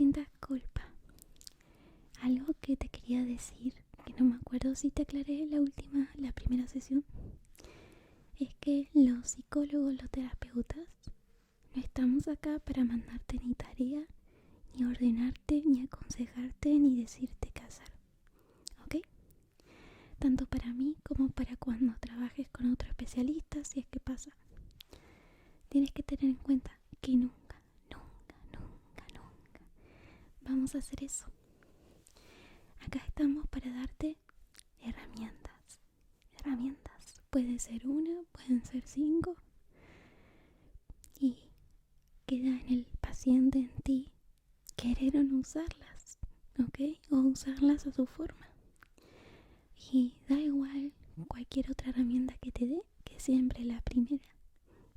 sientas culpa. Algo que te quería decir, que no me acuerdo si te aclaré la primera sesión, es que los psicólogos, los terapeutas, no estamos acá para mandarte ni tarea, ni ordenarte, ni aconsejarte, ni decirte qué hacer. ¿Ok? Tanto para mí como para cuando trabajes con otro especialista, si es que pasa. Tienes que tener en cuenta que nunca vamos a hacer eso. Acá estamos para darte herramientas. Pueden ser una, pueden ser 5. Y queda en el paciente, en ti, querer o no usarlas, ¿ok? O usarlas a su forma. Y da igual cualquier otra herramienta que te dé, que siempre la primera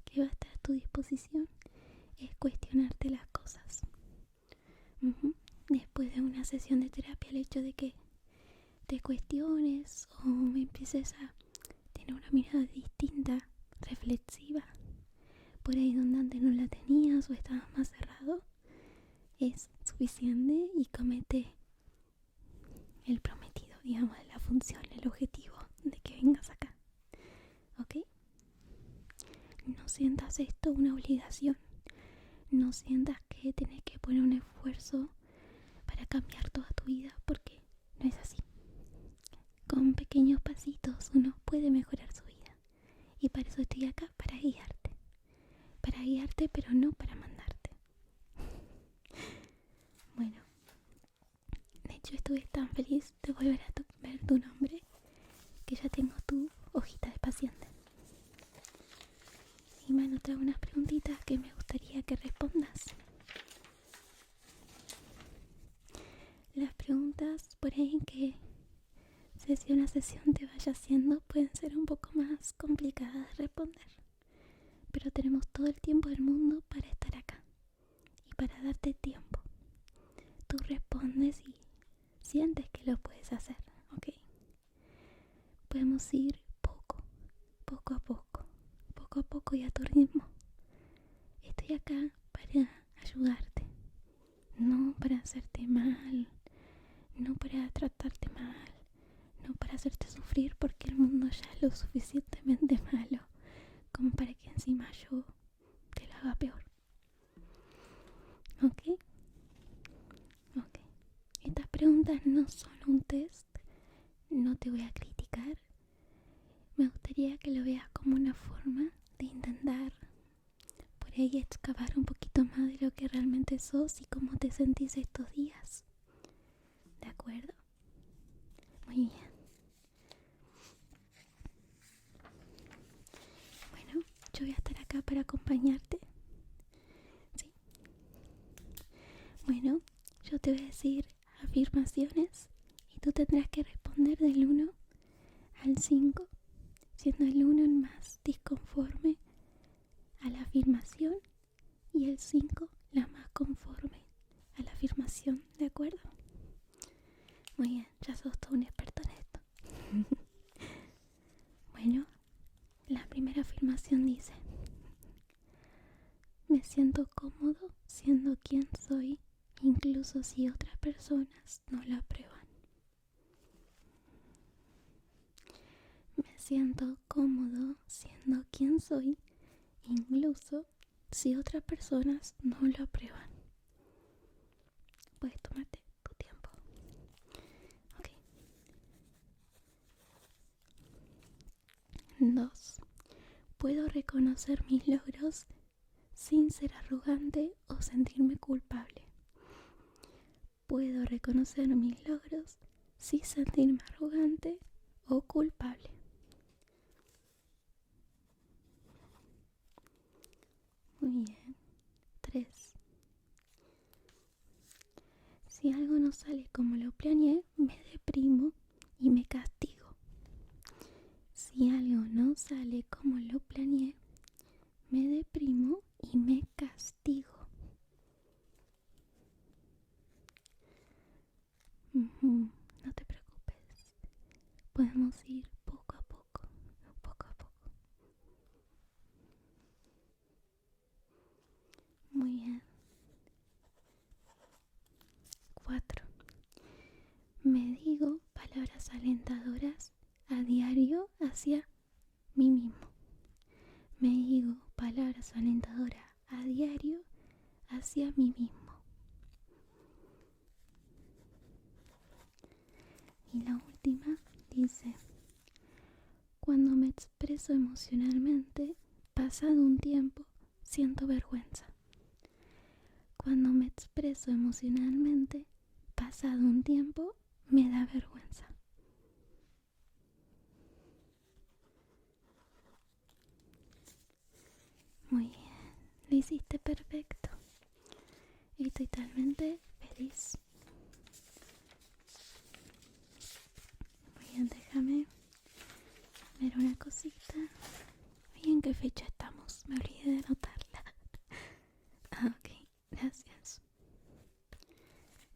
que va a estar a tu disposición es cuestionarte las cosas. Después de una sesión de terapia, el hecho de que te cuestiones o empieces a tener una mirada distinta, reflexiva, por ahí donde antes no la tenías o estabas más cerrado, es suficiente y comete el prometido, digamos, la función, el objetivo de que vengas acá. ¿Ok? No sientas esto una obligación. No sientas que tenés que poner un esfuerzo para cambiar toda tu vida, porque no es así. Con pequeños pasitos uno puede mejorar su vida. Y para eso estoy acá, para guiarte. Para guiarte, pero no para mandarte. Bueno, de hecho estuve tan feliz de volver a ver tu nombre que ya tengo tu hojita de paciente. Y me anoté unas preguntitas que me gustaría que respondas. Las preguntas por ahí que sesión a sesión te vaya haciendo pueden ser un poco más complicadas de responder, pero tenemos todo el tiempo del mundo para estar acá y para darte tiempo. Tú respondes y sientes que lo puedes hacer, ¿ok? Podemos ir poco a poco y a tu ritmo. Estoy acá para ayudarte, no para hacerte mal, no para tratarte mal, no para hacerte sufrir, porque el mundo ya es lo suficientemente malo como para que encima yo te lo haga peor. ¿Ok? Ok. Estas preguntas no son un test, no te voy a criticar. Me gustaría que lo veas como una forma de intentar por ahí excavar un poquito más de lo que realmente sos y cómo te sentís estos días. ¿De acuerdo? Muy bien. Bueno, yo voy a estar acá para acompañarte. ¿Sí? Bueno, yo te voy a decir afirmaciones y tú tendrás que responder del 1 al 5, siendo el 1 el más disconforme a la afirmación y el 5 la más conforme a la afirmación, ¿de acuerdo? Muy bien, ya sos todo un experto en esto. Bueno, la primera afirmación dice: me siento cómodo siendo quien soy, incluso si otras personas no lo aprueban. Me siento cómodo siendo quien soy, incluso si otras personas no lo aprueban. Puedes tomarte tu tiempo. Ok. 2. Puedo reconocer mis logros sin ser arrogante o sentirme culpable. Puedo reconocer mis logros sin sentirme arrogante o culpable. Muy bien. 3. Si algo no sale como lo planeé, me deprimo y me castigo. Si algo no sale como lo planeé, me deprimo y me castigo. No te preocupes. Podemos ir poco a poco, poco a poco. Muy bien. alentadoras a diario hacia mí mismo. Me digo palabras alentadoras a diario hacia mí mismo. Y la última dice: cuando me expreso emocionalmente, pasado un tiempo, siento vergüenza. Cuando me expreso emocionalmente, pasado un tiempo, me da vergüenza. Muy bien, lo hiciste perfecto. Y estoy totalmente feliz. Muy bien, déjame ver una cosita. ¿Y en qué fecha estamos? Me olvidé de anotarla. Ok, gracias.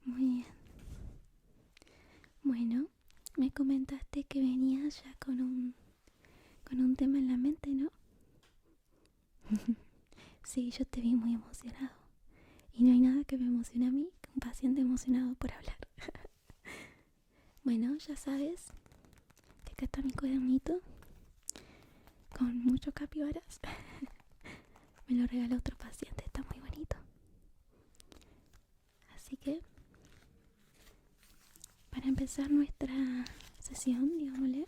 Muy bien. Bueno, me comentaste que venías ya con un tema en la mente, ¿no? Sí, yo te vi muy emocionado. Y no hay nada que me emocione a mí que un paciente emocionado por hablar. Bueno, ya sabes que acá está mi cuadernito con muchos capibaras. Me lo regaló otro paciente, está muy bonito. Así que, para empezar nuestra sesión, digámosle,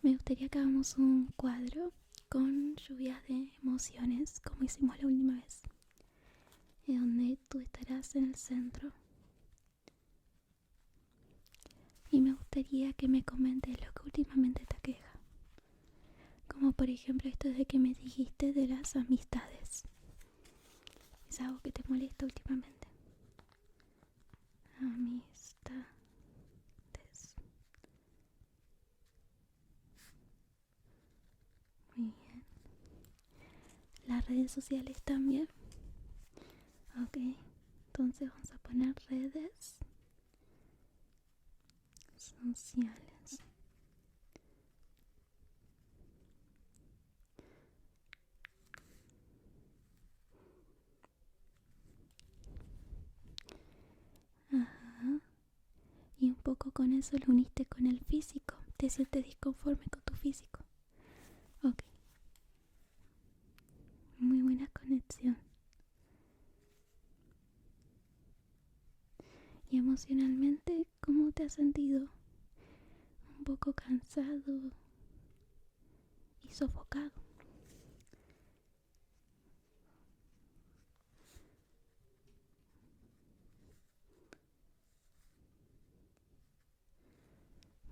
me gustaría que hagamos un cuadro con lluvias de emociones, como hicimos la última vez, en donde tú estarás en el centro. Y me gustaría que me comentes lo que últimamente te aqueja. Como por ejemplo esto de que me dijiste de las amistades. ¿Es algo que te molesta últimamente? Amistades. Muy bien. Las redes sociales también. Ok. Entonces vamos a poner redes sociales. Ajá. Y un poco con eso lo uniste con el físico. Te sientes disconforme con tu físico. Ok. Muy buena conexión. Y emocionalmente, ¿cómo te has sentido? Un poco cansado y sofocado.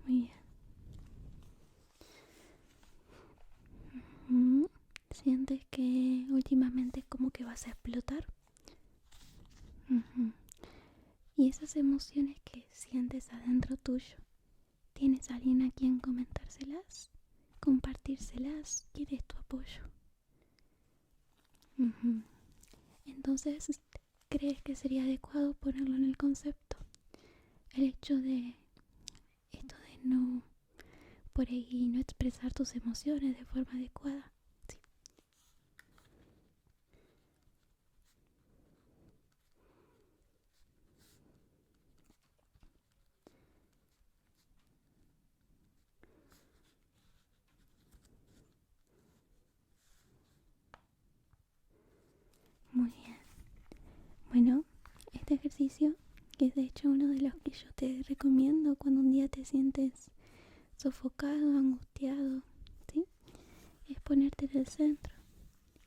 Muy bien. ¿Sientes que últimamente como que vas a explotar? Y esas emociones que sientes adentro tuyo, ¿tienes alguien a quien comentárselas? ¿Compartírselas? ¿Quién es tu apoyo? Entonces, ¿crees que sería adecuado ponerlo en el concepto? El hecho de esto de no, por ahí, no expresar tus emociones de forma adecuada. Sí. Muy bien. Bueno, este ejercicio, que es de hecho uno de los que yo te recomiendo cuando un día te sientes sofocado, angustiado, ¿sí? Es ponerte en el centro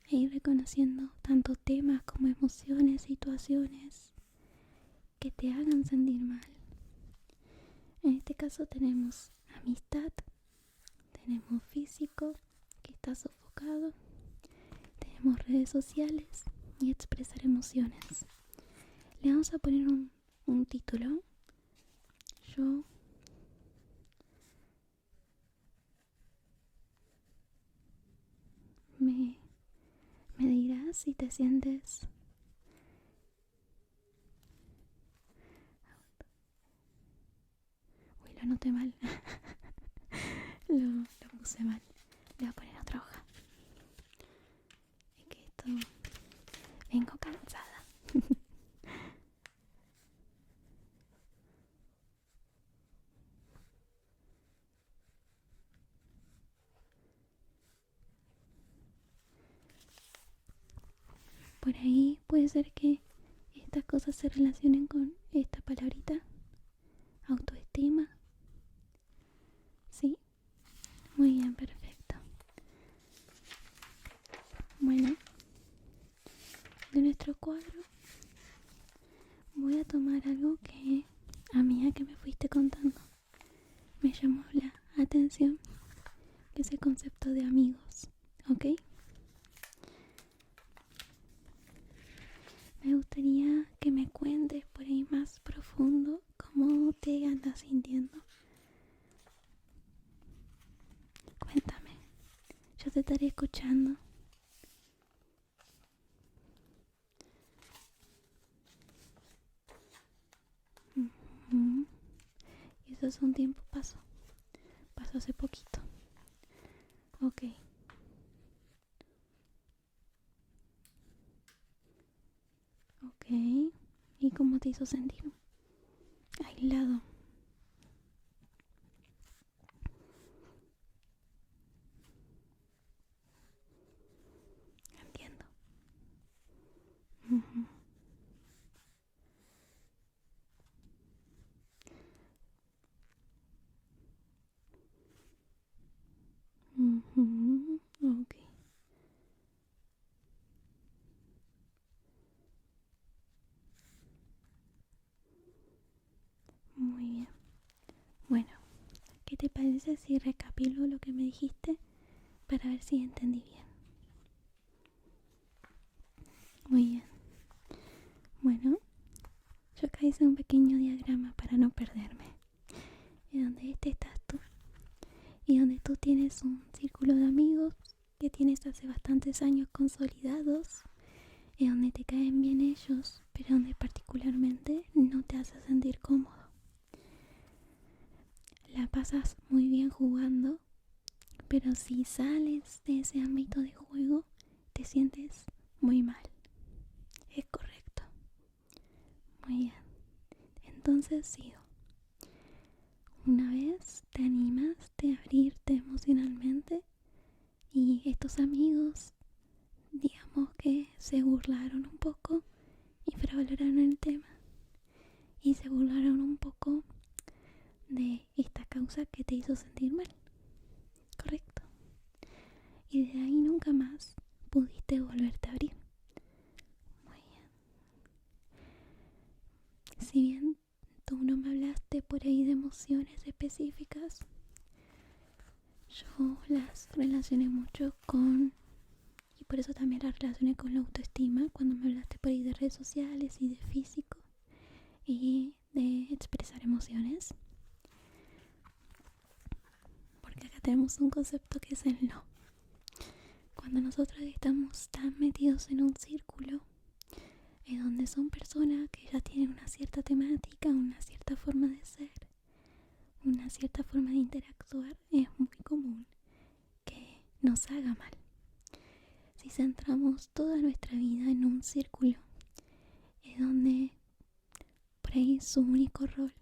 e ir reconociendo tanto temas como emociones, situaciones que te hagan sentir mal. En este caso tenemos amistad, tenemos físico que está sofocado, tenemos redes sociales y expresar emociones. Le vamos a poner un título. Yo me dirás si te sientes lo anoté mal. lo puse mal. Le voy a poner otra hoja. Es que esto vengo cansada. Por ahí puede ser que estas cosas se relacionen con esta palabrita, autoestima. ¿Sí? Muy bien, perfecto. Bueno, de nuestro cuadro voy a tomar algo que a medida que me fuiste contando me llamó la atención, que es el concepto de amigos, ¿ok? Me gustaría que me cuentes por ahí más profundo cómo te andas sintiendo. Cuéntame, yo te estaré escuchando. Mm, Y eso es un tiempo pasó hace poquito. Ok, ok. ¿Y cómo te hizo sentir? Aislado. Entiendo. Ujú, ujú, ok, muy bien. Bueno, ¿qué te parece si recapitulo lo que me dijiste para ver si entendí bien? Muy bien. Bueno, yo acá hice un pequeño diagrama para no perderme. En donde estás tú y donde tú tienes un círculo de amigos que tienes hace bastantes años consolidados y donde te caen bien ellos, pero donde particularmente no te hace sentir cómodo. La pasas muy bien jugando, pero si sales de ese ámbito de juego, te sientes muy mal. Es correcto. Muy bien. Entonces sigo. Una vez te animaste a abrirte emocionalmente y estos amigos, digamos que se burlaron un poco, infravaloraron el tema y se burlaron un poco de esta causa que te hizo sentir mal. Correcto. Y de ahí nunca más pudiste volverte a abrir. Muy bien. Si bien tú no me hablaste por ahí de emociones específicas, yo las relacioné mucho con, y por eso también las relacioné con la autoestima, cuando me hablaste por ahí de redes sociales y de físico y de expresar emociones. Porque acá tenemos un concepto que es el no. Cuando nosotros estamos tan metidos en un círculo en donde son personas que ya tienen una cierta temática, una cierta forma de ser, una cierta forma de interactuar, es muy común que nos haga mal. Si centramos toda nuestra vida en un círculo en donde por ahí su único rol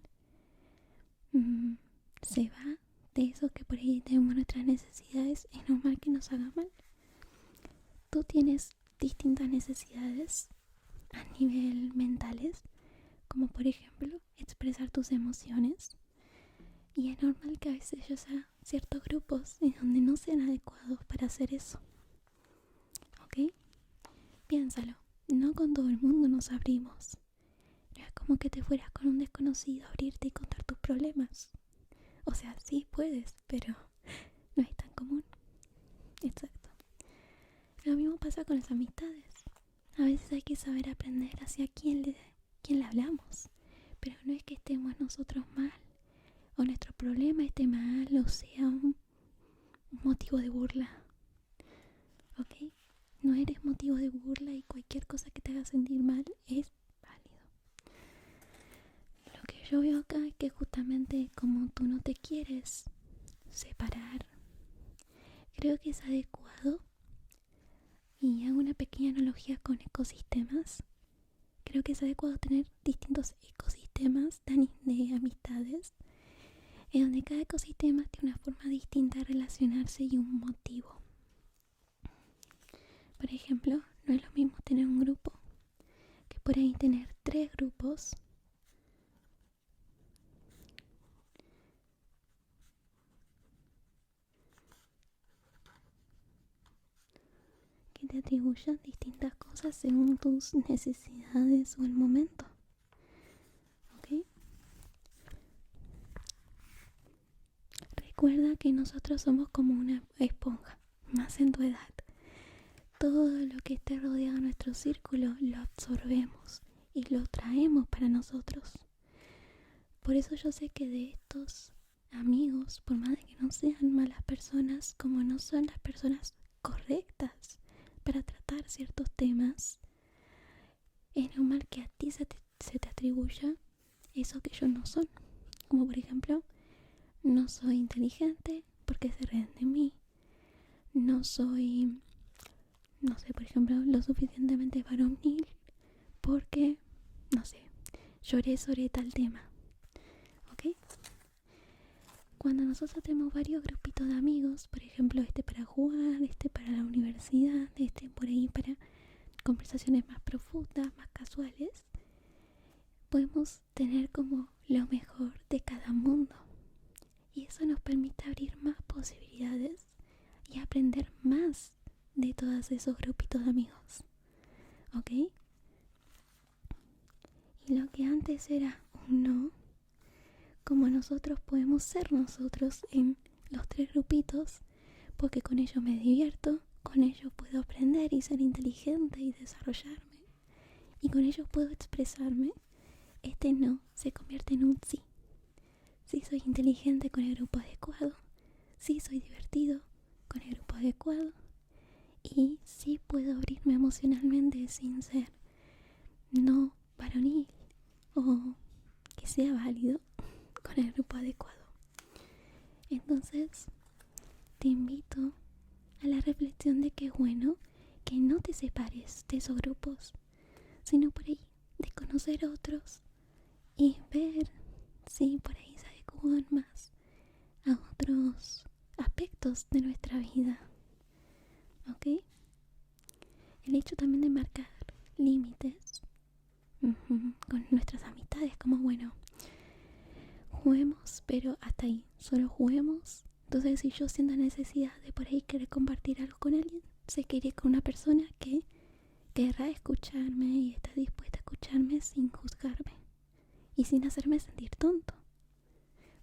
se va de eso que por ahí tenemos nuestras necesidades, es normal que nos haga mal. Tú tienes distintas necesidades a nivel mentales, como por ejemplo expresar tus emociones, y es normal que a veces haya ciertos grupos en donde no sean adecuados para hacer eso. ¿Ok? Piénsalo, no con todo el mundo nos abrimos. No es como que te fueras con un desconocido a abrirte y contar tus problemas. O sea, sí puedes, pero no es tan común. Exacto. Lo mismo pasa con las amistades. A veces hay que saber aprender hacia quién le hablamos. Pero no es que estemos nosotros mal, o nuestro problema esté mal, o sea un motivo de burla. ¿Ok? No eres motivo de burla y cualquier cosa que te haga sentir mal es válido. Lo que yo veo acá es que justamente como tú no te quieres separar, creo que es adecuado, y hago una pequeña analogía con ecosistemas. Creo que es adecuado tener distintos ecosistemas de amistades, en donde cada ecosistema tiene una forma distinta de relacionarse y un motivo. Por ejemplo, No es lo mismo tener un grupo que por ahí tener 3 grupos que te atribuyan distintas cosas según tus necesidades o el momento. ¿Ok? Recuerda que nosotros somos como una esponja, más en tu edad. Todo lo que esté rodeado de nuestro círculo lo absorbemos y lo traemos para nosotros. Por eso yo sé que de estos amigos, por más de que no sean malas personas, como no son las personas correctas para tratar ciertos temas, es normal que a ti se te atribuya eso que ellos no son. Como por ejemplo, no soy inteligente porque se ríen de mí. No soy, no sé, por ejemplo, lo suficientemente varonil porque, no sé, lloré sobre tal tema. ¿Ok? Cuando nosotros tenemos varios grupitos de amigos, por ejemplo, este para jugar, este para la universidad, este por ahí para conversaciones más profundas, más casuales, podemos tener como lo mejor de cada mundo. Y eso nos permite abrir más posibilidades y aprender más de todos esos grupitos de amigos. ¿Ok? Y lo que antes era un no, como nosotros podemos ser nosotros en los 3 grupitos, porque con ellos me divierto, con ellos puedo aprender y ser inteligente y desarrollarme, y con ellos puedo expresarme. Este no se convierte en un sí. Sí soy inteligente con el grupo adecuado, sí soy divertido con el grupo adecuado, y sí puedo abrirme emocionalmente sin ser no varonil o que sea válido con el grupo adecuado. Entonces te invito a la reflexión de que es bueno que no te separes de esos grupos, sino por ahí de conocer otros y ver si por ahí se adecuan más a otros aspectos de nuestra vida. ¿Ok? El hecho también de marcar límites con nuestras amistades, como bueno, juguemos, pero hasta ahí, solo juguemos. Entonces, si yo siento necesidad de por ahí querer compartir algo con alguien, sé que iré con una persona que querrá escucharme y está dispuesta a escucharme sin juzgarme y sin hacerme sentir tonto.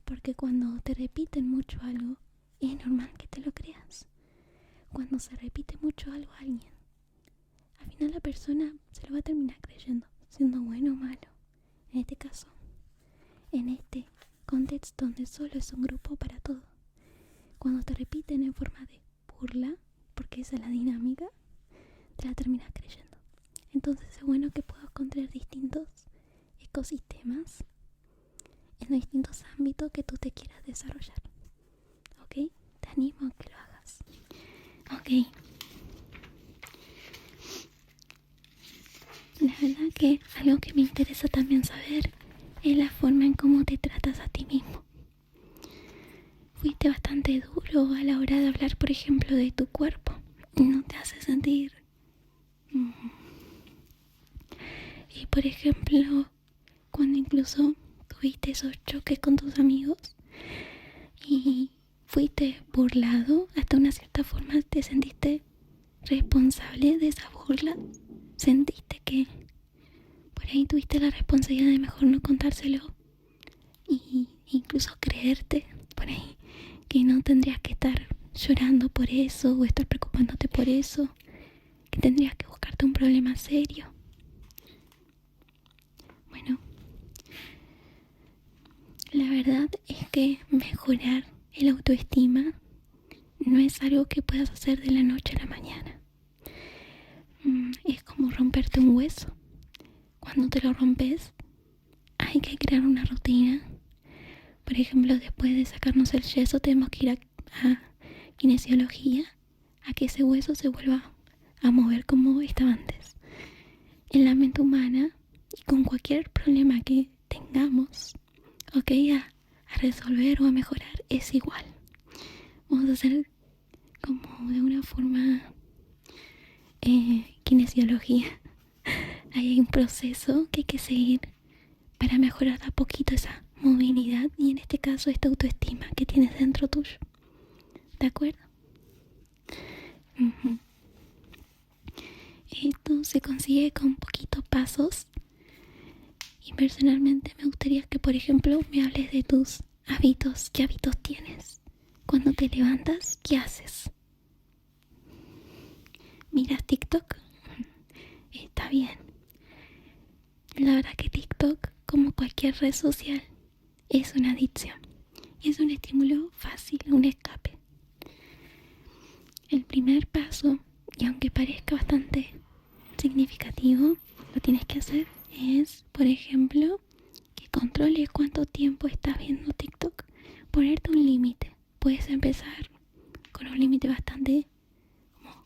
Porque cuando te repiten mucho algo, es normal que te lo creas. Cuando se repite mucho algo a alguien, al final la persona se lo va a terminar creyendo, siendo bueno o malo. En este caso, en este contexto donde solo es un grupo para todo, cuando te repiten en forma de burla, porque esa es la dinámica, te la terminas creyendo. Entonces es bueno que puedas encontrar distintos ecosistemas en los distintos ámbitos que tú te quieras desarrollar. ¿Ok? Te animo a que lo hagas. Ok. La verdad que algo que me interesa también saber es la forma en cómo te tratas a ti mismo. Fuiste bastante duro a la hora de hablar, por ejemplo, de tu cuerpo. No te hace sentir... Y por ejemplo, cuando incluso tuviste esos choques con tus amigos y fuiste burlado, hasta una cierta forma te sentiste responsable de esa burla. Sentiste que por ahí tuviste la responsabilidad de mejor no contárselo y incluso creerte por ahí que no tendrías que estar llorando por eso o estar preocupándote por eso, que tendrías que buscarte un problema serio. Bueno, la verdad es que mejorar el autoestima no es algo que puedas hacer de la noche a la mañana. Es como romperte un hueso. Cuando te lo rompes, hay que crear una rutina. Por ejemplo, después de sacarnos el yeso, tenemos que ir a kinesiología, a que ese hueso se vuelva a mover como estaba antes. En la mente humana, y con cualquier problema que tengamos, ok, a resolver o a mejorar, es igual. Vamos a hacer como de una forma kinesiología. Ahí hay un proceso que hay que seguir para mejorar de a poquito esa movilidad y en este caso esta autoestima que tienes dentro tuyo. ¿De acuerdo? Esto se consigue con poquitos pasos y personalmente me gustaría que, por ejemplo, me hables de tus hábitos. ¿Qué hábitos tienes? Cuando te levantas, ¿qué haces? ¿Miras TikTok? Está bien. La verdad que TikTok, como cualquier red social, es una adicción. Es un estímulo fácil, un escape. El primer paso, y aunque parezca bastante significativo, lo tienes que hacer, es, por ejemplo, que controles cuánto tiempo estás viendo TikTok. Ponerte un límite. Puedes empezar con un límite bastante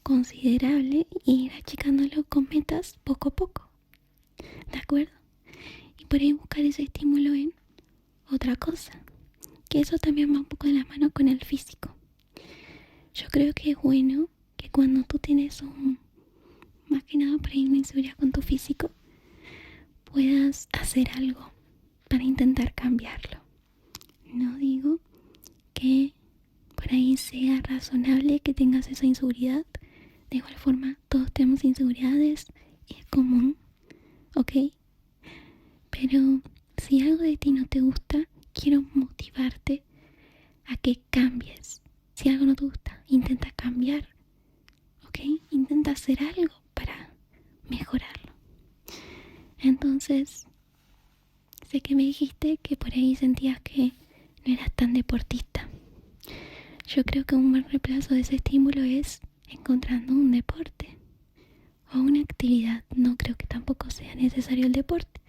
considerable e ir achicándolo con metas poco a poco. ¿De acuerdo? Y por ahí buscar ese estímulo en otra cosa. Que eso también va un poco de la mano con el físico. Yo creo que es bueno que cuando tú tienes más que nada por ahí una inseguridad con tu físico, puedas hacer algo para intentar cambiarlo. No digo que por ahí sea razonable que tengas esa inseguridad. De igual forma, todos tenemos inseguridades, es común, ¿ok? Pero si algo de ti no te gusta, quiero motivarte a que cambies. Si algo no te gusta, intenta cambiar, ¿ok? Intenta hacer algo para mejorarlo. Entonces, sé que me dijiste que por ahí sentías que no eras tan deportista. Yo creo que un buen reemplazo de ese estímulo es encontrando un deporte o una actividad. No creo que tampoco sea necesario el deporte,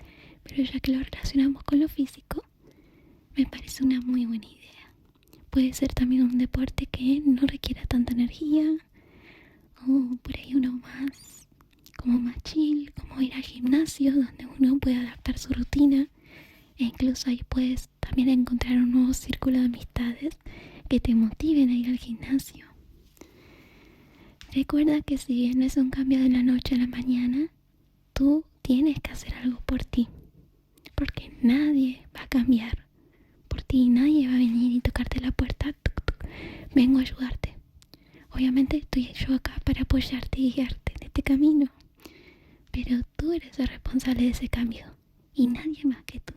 pero ya que lo relacionamos con lo físico, me parece una muy buena idea. Puede ser también un deporte que no requiera tanta energía, o por ahí uno más, como más chill, como ir al gimnasio, donde uno puede adaptar su rutina, e incluso ahí puedes también encontrar un nuevo círculo de amistades que te motiven a ir al gimnasio. Recuerda que si bien no es un cambio de la noche a la mañana, tú tienes que hacer algo por ti, porque nadie va a cambiar por ti, nadie va a venir y tocarte la puerta, tuc, tuc, vengo a ayudarte. Obviamente estoy yo acá para apoyarte y guiarte en este camino, pero tú eres el responsable de ese cambio y nadie más que tú.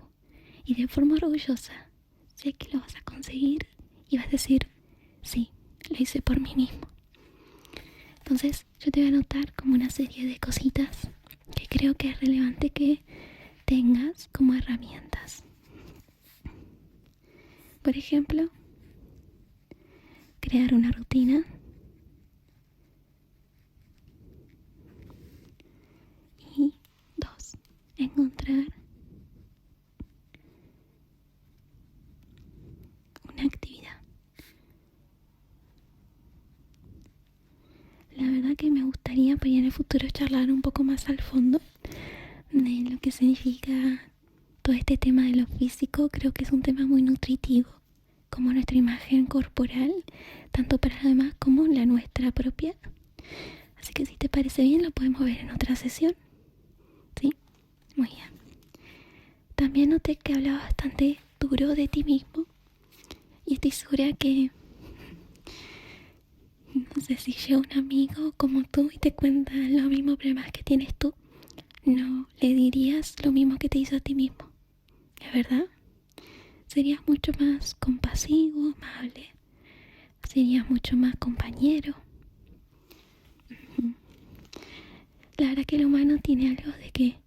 Y de forma orgullosa sé que lo vas a conseguir y vas a decir, sí, lo hice por mí mismo. Entonces yo te voy a anotar como una serie de cositas que creo que es relevante que tengas como herramientas. Por ejemplo, crear una rutina. Y 2, encontrar una actividad. La verdad que me gustaría para en el futuro charlar un poco más al fondo de lo que significa todo este tema de lo físico. Creo que es un tema muy nutritivo, como nuestra imagen corporal, tanto para los demás como la nuestra propia. Así que si te parece bien, lo podemos ver en otra sesión. ¿Sí? Muy bien. También noté que hablaba bastante duro de ti mismo y estoy segura que no sé si llega un amigo como tú y te cuenta los mismos problemas que tienes tú, no le dirías lo mismo que te hizo a ti mismo, ¿es verdad? Serías mucho más compasivo, amable, serías mucho más compañero. La verdad que el humano tiene algo de que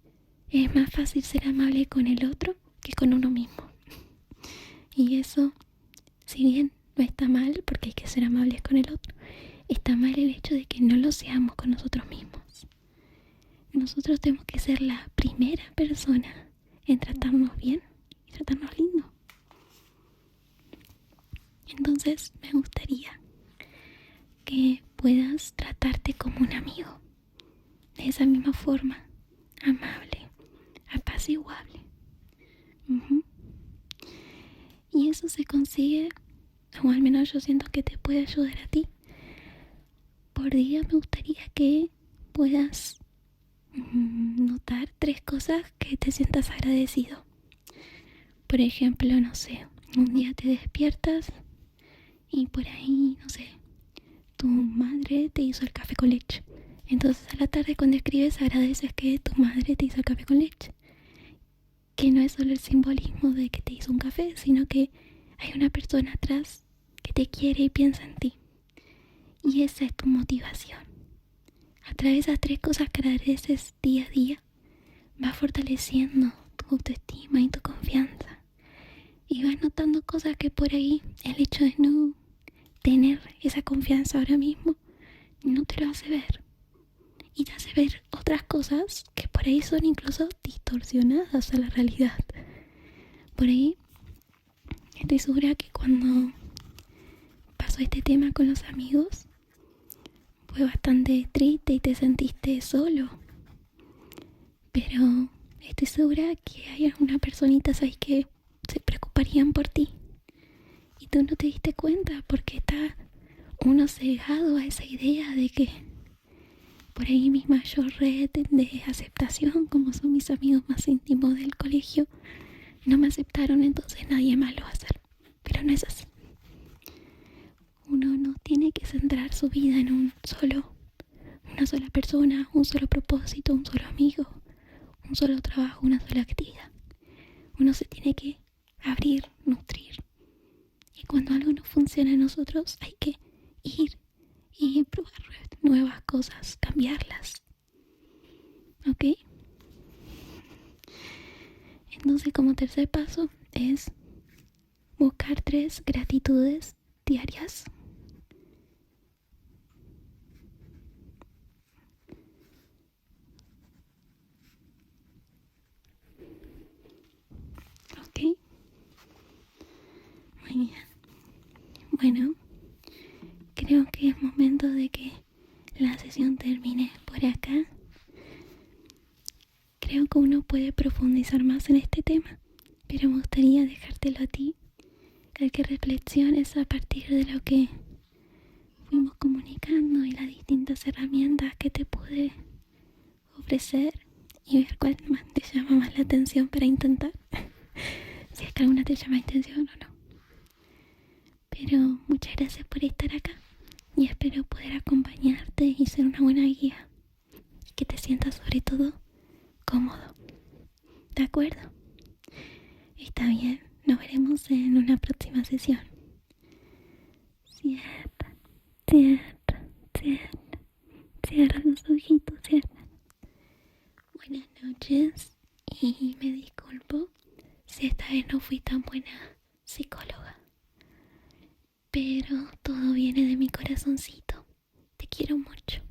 es más fácil ser amable con el otro que con uno mismo. Y eso, si bien no está mal, porque hay que ser amables con el otro, está mal el hecho de que no lo seamos con nosotros mismos. Nosotros tenemos que ser la primera persona en tratarnos bien y tratarnos lindo. Entonces me gustaría que puedas tratarte como un amigo, de esa misma forma, amable, apaciguable. Y eso se consigue, o al menos yo siento que te puede ayudar a ti. Por día me gustaría que puedas notar 3 cosas que te sientas agradecido. Por ejemplo, no sé, un día te despiertas y por ahí, no sé, tu madre te hizo el café con leche. Entonces a la tarde cuando escribes agradeces que tu madre te hizo el café con leche. Que no es solo el simbolismo de que te hizo un café, sino que hay una persona atrás que te quiere y piensa en ti. Y esa es tu motivación. A través de esas 3 cosas que agradeces día a día, vas fortaleciendo tu autoestima y tu confianza. Y vas notando cosas que por ahí el hecho de no tener esa confianza ahora mismo no te lo hace ver. Y te hace ver otras cosas que por ahí son incluso distorsionadas a la realidad. Por ahí estoy segura que cuando pasó este tema con los amigos fue bastante triste y te sentiste solo. Pero estoy segura que hay alguna personita, ¿sabes?, que se preocuparían por ti. Y tú no te diste cuenta porque está uno cegado a esa idea de que por ahí mi mayor red de aceptación, como son mis amigos más íntimos del colegio, no me aceptaron, entonces nadie más lo va a hacer. Pero no es así. Uno no tiene que centrar su vida en una sola persona, un solo propósito, un solo amigo, un solo trabajo, una sola actividad. Uno se tiene que abrir, nutrir. Y cuando algo no funciona en nosotros, hay que ir y probar nuevas cosas, cambiarlas. ¿Ok? Entonces, como tercer paso es buscar 3 gratitudes diarias. ¿Ok? Muy bien. Bueno, creo que es momento de que la sesión termine por acá. Creo que uno puede profundizar más en este tema, pero me gustaría dejártelo a ti, al que reflexiones a partir de lo que fuimos comunicando y las distintas herramientas que te pude ofrecer y ver cuál más te llama más la atención para intentar, si es que alguna te llama la atención o no. Pero muchas gracias por estar acá y espero poder acompañarte y ser una buena guía y que te sientas sobre todo cómodo. ¿De acuerdo? Está bien, nos veremos en una próxima sesión. Cierra, cierra, cierra, cierra los ojitos, cierra. Buenas noches y me disculpo si esta vez no fui tan buena psicóloga. Pero todo viene de mi corazoncito. Te quiero mucho.